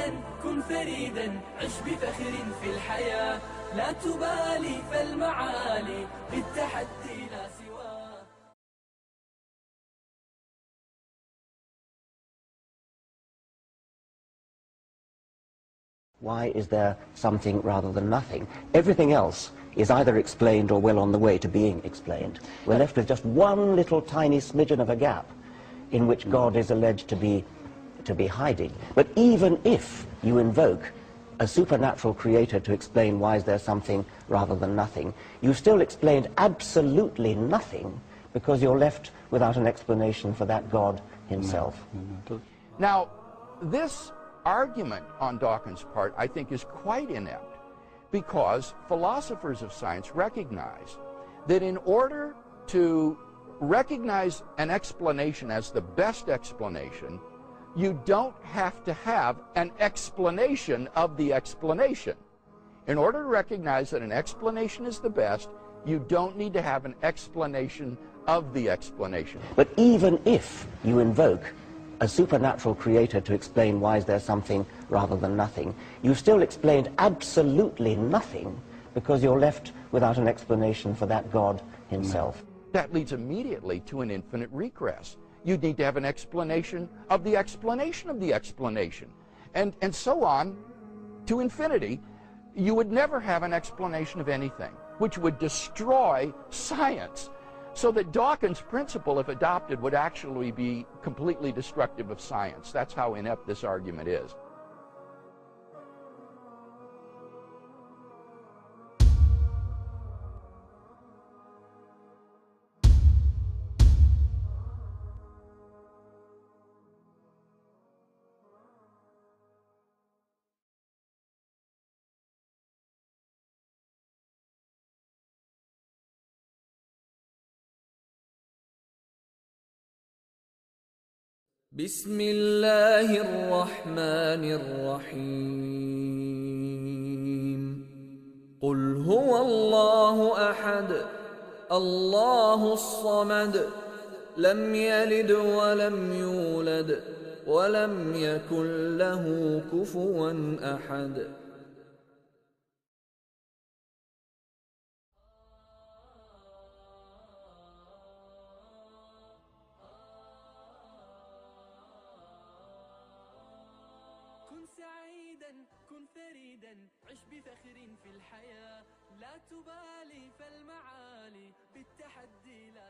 سعيدا كن فريدا عش بفخر في الحياة لا تبالي فالمعالي بالتحدي لا سواه. Why is there something rather than nothing? Everything else is either explained or well on the way to being explained. We're left with just one little tiny smidgen of a gap in which God is alleged to be hiding. But even if you invoke a supernatural creator to explain why is there something rather than nothing, you still explained absolutely nothing because you're left without an explanation for that God himself. Now, this argument on Dawkins' part, I think, is quite inept, because philosophers of science recognize that in order to recognize an explanation as the best explanation, you don't have to have an explanation of the explanation. In order to recognize that an explanation is the best, you don't need to have an explanation of the explanation. But even if you invoke a supernatural creator to explain why is there something rather than nothing, you still explained absolutely nothing because you're left without an explanation for that God himself. That leads immediately to an infinite regress. You'd need to have an explanation of the explanation of the explanation, and so on to infinity. You would never have an explanation of anything, which would destroy science. So that Dawkins' principle, if adopted, would actually be completely destructive of science. That's how inept this argument is. بسم الله الرحمن الرحيم قل هو الله أحد الله الصمد لم يلد ولم يولد ولم يكن له كفوا أحد. كن سعيدا كن فريدا عش بفخر في الحياة لا تبالي فالمعالي بالتحدي لا